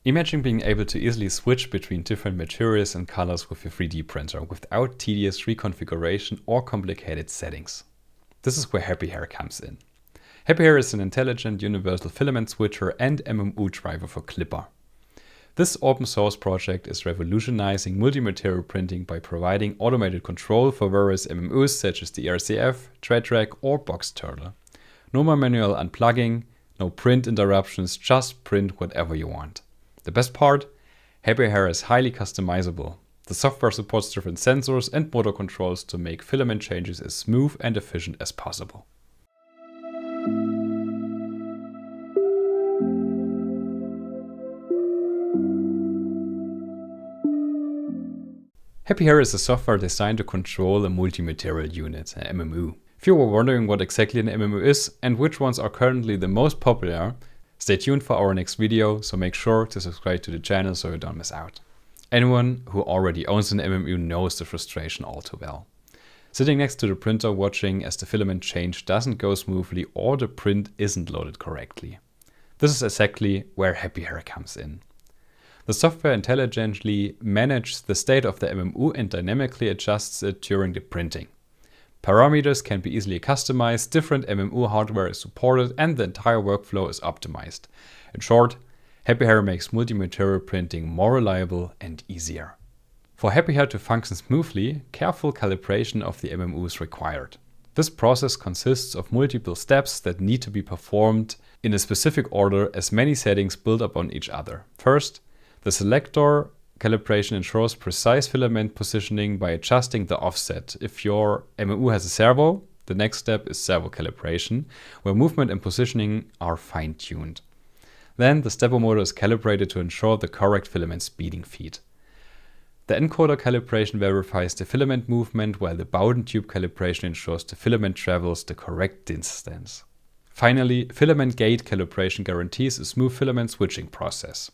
Imagine being able to easily switch between different materials and colors with your 3D printer without tedious reconfiguration or complicated settings. This is where HappyHare comes in. HappyHare is an intelligent universal filament switcher and MMU driver for Klipper. This open source project is revolutionizing multi-material printing by providing automated control for various MMUs such as the ERCF, Tradrack or Box Turtle. No more manual unplugging, no print interruptions, just print whatever you want. The best part? HappyHare is highly customizable. The software supports different sensors and motor controls to make filament changes as smooth and efficient as possible. HappyHare is a software designed to control a multi-material unit, an MMU. If you were wondering what exactly an MMU is and which ones are currently the most popular, stay tuned for our next video, so make sure to subscribe to the channel so you don't miss out. Anyone who already owns an MMU knows the frustration all too well. Sitting next to the printer watching as the filament change doesn't go smoothly or the print isn't loaded correctly. This is exactly where HappyHare comes in. The software intelligently manages the state of the MMU and dynamically adjusts it during the printing. Parameters can be easily customized, different MMU hardware is supported, and the entire workflow is optimized. In short, HappyHare makes multi-material printing more reliable and easier. For HappyHare to function smoothly, careful calibration of the MMU is required. This process consists of multiple steps that need to be performed in a specific order as many settings build upon each other. First, the selector calibration ensures precise filament positioning by adjusting the offset. If your MMU has a servo, the next step is servo calibration, where movement and positioning are fine-tuned. Then the stepper motor is calibrated to ensure the correct filament speeding feed. The encoder calibration verifies the filament movement, while the Bowden tube calibration ensures the filament travels the correct distance. Finally, filament gate calibration guarantees a smooth filament switching process.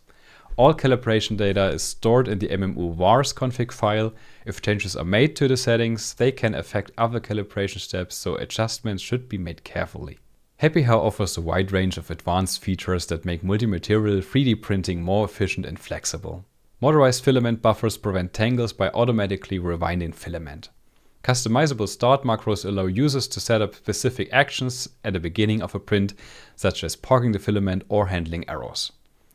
All calibration data is stored in the MMU vars config file. If changes are made to the settings, they can affect other calibration steps, so adjustments should be made carefully. HappyHare offers a wide range of advanced features that make multi-material 3D printing more efficient and flexible. Motorized filament buffers prevent tangles by automatically rewinding filament. Customizable start macros allow users to set up specific actions at the beginning of a print, such as parking the filament or handling errors.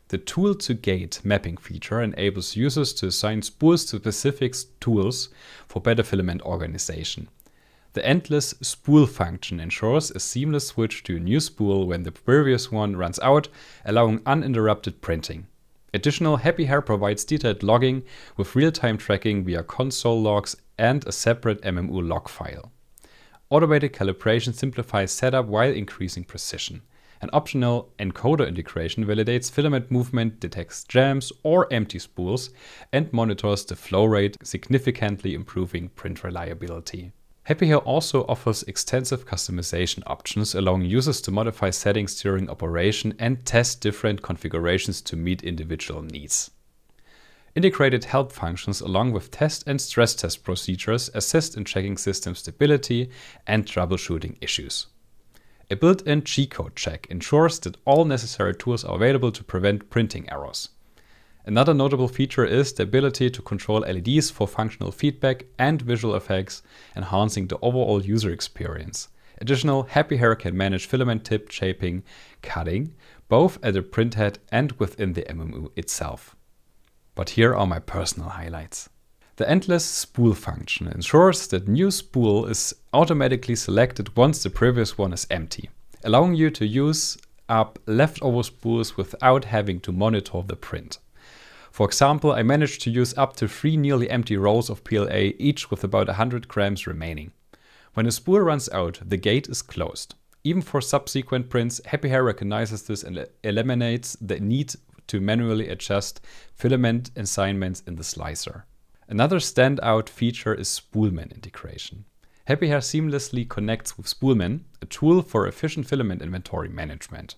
The tool-to-gate mapping feature enables users to assign spools to specific tools for better filament organization. The endless spool function ensures a seamless switch to a new spool when the previous one runs out, allowing uninterrupted printing. Additional HappyHare provides detailed logging with real-time tracking via console logs and a separate MMU log file. Automated calibration simplifies setup while increasing precision. An optional encoder integration validates filament movement, detects jams or empty spools, and monitors the flow rate, significantly improving print reliability. HappyHare also offers extensive customization options, allowing users to modify settings during operation and test different configurations to meet individual needs. Integrated help functions along with test and stress test procedures assist in checking system stability and troubleshooting issues. A built-in G-code check ensures that all necessary tools are available to prevent printing errors. Another notable feature is the ability to control LEDs for functional feedback and visual effects, enhancing the overall user experience. Additionally, HappyHare can manage filament tip shaping, cutting, both at the printhead and within the MMU itself. But here are my personal highlights. The endless spool function ensures that new spool is automatically selected once the previous one is empty, allowing you to use up leftover spools without having to monitor the print. For example, I managed to use up to 3 nearly empty rolls of PLA, each with about 100 grams remaining. When a spool runs out, the gate is closed. Even for subsequent prints, HappyHare recognizes this and eliminates the need to manually adjust filament assignments in the slicer. Another standout feature is Spoolman integration. HappyHare seamlessly connects with Spoolman, a tool for efficient filament inventory management.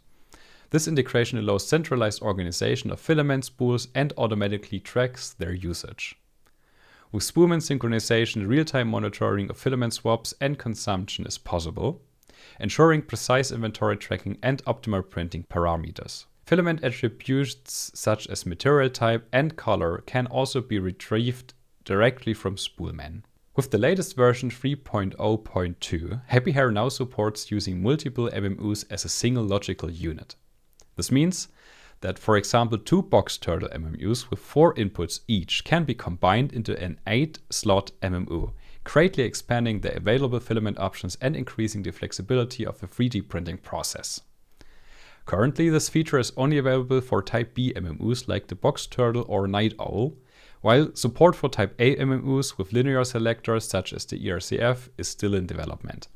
This integration allows centralized organization of filament spools and automatically tracks their usage. With Spoolman synchronization, real-time monitoring of filament swaps and consumption is possible, ensuring precise inventory tracking and optimal printing parameters. Filament attributes such as material type and color can also be retrieved directly from Spoolman. With the latest version 3.0.2, HappyHare now supports using multiple MMUs as a single logical unit. This means that, for example, 2 box turtle MMUs with 4 inputs each can be combined into an 8-slot MMU, greatly expanding the available filament options and increasing the flexibility of the 3D printing process. Currently, this feature is only available for Type B MMUs like the box turtle or night owl, while support for Type A MMUs with linear selectors such as the ERCF is still in development.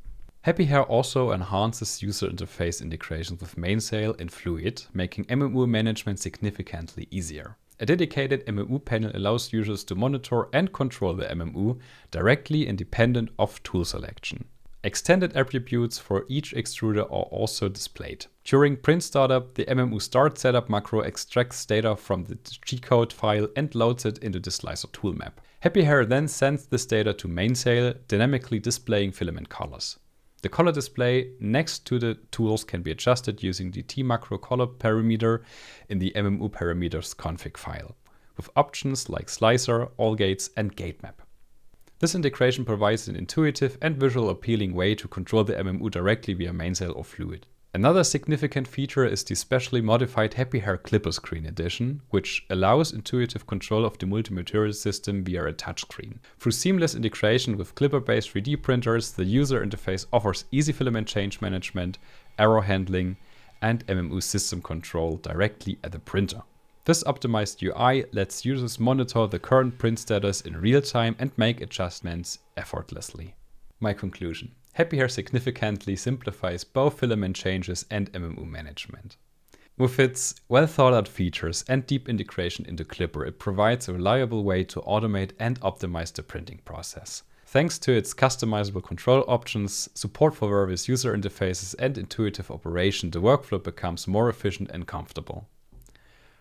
HappyHare also enhances user interface integrations with Mainsail and Fluid, making MMU management significantly easier. A dedicated MMU panel allows users to monitor and control the MMU directly independent of tool selection. Extended attributes for each extruder are also displayed. During print startup, the MMU start setup macro extracts data from the G-code file and loads it into the slicer tool map. HappyHare then sends this data to Mainsail, dynamically displaying filament colors. The color display next to the tools can be adjusted using the T-macro color parameter in the MMU parameters config file, with options like slicer, all gates, and gate map. This integration provides an intuitive and visual appealing way to control the MMU directly via Mainsail or Fluid. Another significant feature is the specially modified HappyHare Klipper screen edition, which allows intuitive control of the multi-material system via a touchscreen. Through seamless integration with Klipper-based 3D printers, the user interface offers easy filament change management, error handling, and MMU system control directly at the printer. This optimized UI lets users monitor the current print status in real time and make adjustments effortlessly. My conclusion: HappyHare significantly simplifies both filament changes and MMU management. With its well-thought-out features and deep integration into Klipper, it provides a reliable way to automate and optimize the printing process. Thanks to its customizable control options, support for various user interfaces, and intuitive operation, the workflow becomes more efficient and comfortable.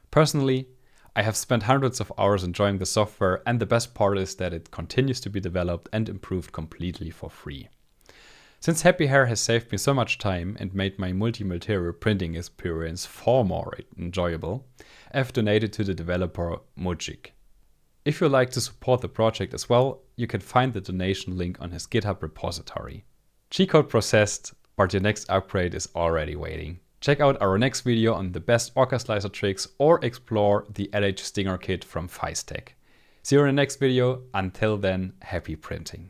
Personally, I have spent hundreds of hours enjoying the software, and the best part is that it continues to be developed and improved completely for free. Since HappyHare has saved me so much time and made my multi-material printing experience far more enjoyable, I have donated to the developer Mojik. If you'd like to support the project as well, you can find the donation link on his GitHub repository. G-code processed, but your next upgrade is already waiting. Check out our next video on the best Orca slicer tricks or explore the LH Stinger kit from Feistek. See you in the next video. Until then, happy printing.